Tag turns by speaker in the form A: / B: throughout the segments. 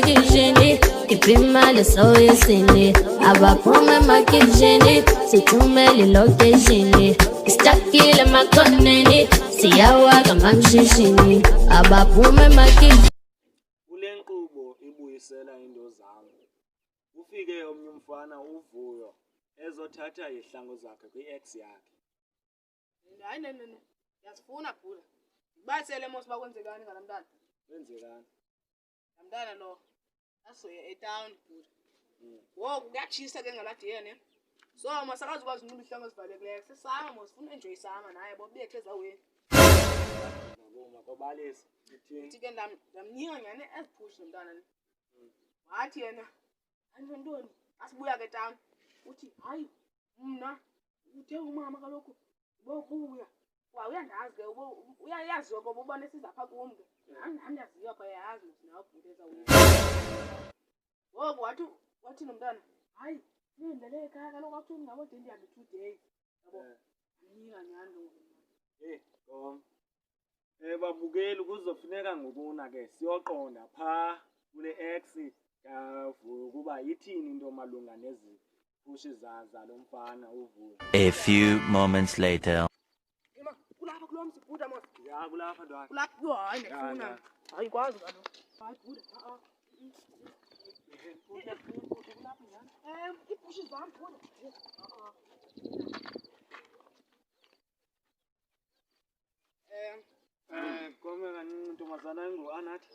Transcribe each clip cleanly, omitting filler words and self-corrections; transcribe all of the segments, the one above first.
A: Kitcheni, ipimali soyisini, abaphume makitcheni, sithumele location, istakile makoneni, siyawaka mamshishini, abaphume makitcheni.
B: Kule nkqubo ibuyisela into zam, ufike omnye umfana uvuyo ezothatha izihlangu zakhe kwi-ex yakhe.
C: Hayi nene, yazifuna bhula. Basele mos bakwenzekani ngala mntana?
B: Wenzekani?
C: La mntana lo asoya etown bhula. Wo kuyachisa ke ngala DNA. So masakazi ukwazi unqula ihlangu ezivalekileyo. Sesama mos ufuna enjoy sama naye bobethe ezaweni.
B: Ngaboma kobalisa.
C: Uthi ke ndamnyinga nyane ezipush nomntana ni. Wathi yena andintoni asibuya ke town. Uthi hayi mna uthe umama kaloku bokuya. Wa uyandazi ke uyayazi yoko ubone sizapha kum ke. Nami yaziyo kwa yazi nawe ubhuteza wena. Woku wathi nomntana hayi nendele ekhaya kaloku akuthini ngabo dendi yami 2 days. Yabo. Nyinga nyani lo.
B: Kom. Babukeli kuzofuneka ngokuna ke siyoqonda pha kule ex yavuyo ukuba ithini into malunga nezi pushi zalo mfana uvuyo.
D: A few moments later.
C: Ema kulapha kulomsi bhuda mos.
B: Ya kulapha ntwana.
C: Kulapha hayi ndifuna. Hayi kwazi kaloku. Hayi bhuda. Ipushi zami bhuda.
B: Kome kancinci ntombazana engu-Anathi.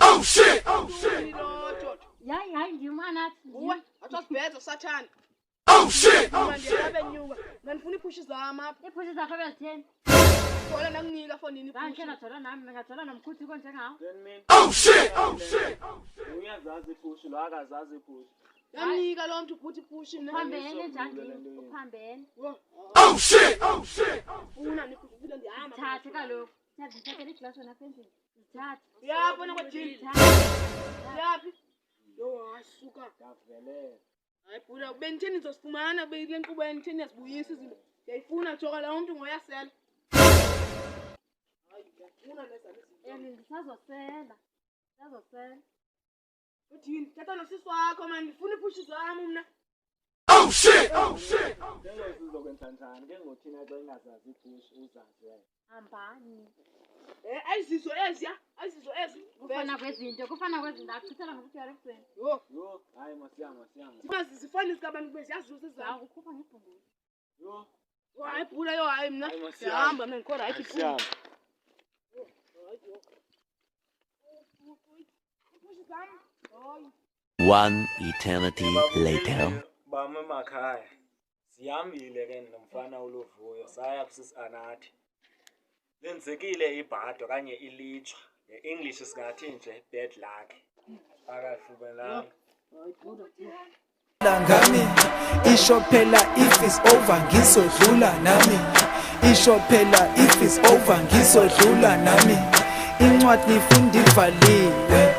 E: Oh shit!
F: Hayi ndim Anathi.
C: Uwe athosibhezo sathana.
E: Oh shit!
C: Ndiyabe nyuka. Ngifuna ipushi zami apha.
F: Ipushi zakho bezitheni?
C: Khona nanginika fonini ipushi.
F: Ngike nathola nami ngathola nomkhuthi konjengawo.
E: Oh shit!
B: Uyazazi ipushi lo akazazi ipushi.
C: Yamnika lo mntu ukuthi ipushi na.
F: Uphambene njani? Uphambene.
E: Oh shit!
C: Ufuna nikuthi ndihamba.
F: Thathe kaloku. Thathe iglasi wena phezulu. Thathe.
C: Uyabona kwathini? Yaphi? Yo hasuka.
B: Ngavele.
C: Hayi bhuda benitheni nizosifumana beyile nkqubo enitheni yazibuyisa izinto. Ndiyayifuna joka la umuntu ngoyasela. Hayi ngiyafuna lezana.
F: Ngisazosela. Ngizazosela.
C: Uthini? Tata nosisi wakho manje ndifuna ipushi zami mna.
E: Oh shit!
B: Ngeke sizokwenza njani ke ngothina xa ingazazi ipushi uzazi wena.
F: Hambani.
C: Ayizizo eziya. Ayizizo ezi.
F: Kufana kwezinto achithela ngokuthi yarekuseni.
B: Yo, hayi masiyama.
C: Simazi zifani zikabantu beziyazizo sezami.
F: Ukhupha ngebhungulu.
B: Yo.
C: Hayi bhuda yo hayi mna.
B: Hayi,
C: Siyahamba mna ngikho right ipushi.
B: Siyama.
C: Ipushi zami. Hayi.
D: 1 eternity later.
B: Bama emakhaya. Sihambile ke nomfana ulovuyo saya kusisi Anathi. Lenzekile ibhado kanye ilitshwa. English singathi nje bad luck. Akahlubelanga.
C: Hayi bhuda.
G: Ngami isho phela if it's over ngizodlula nami isho phela if it's over ngizodlula nami incwadi ifunda ivaliwe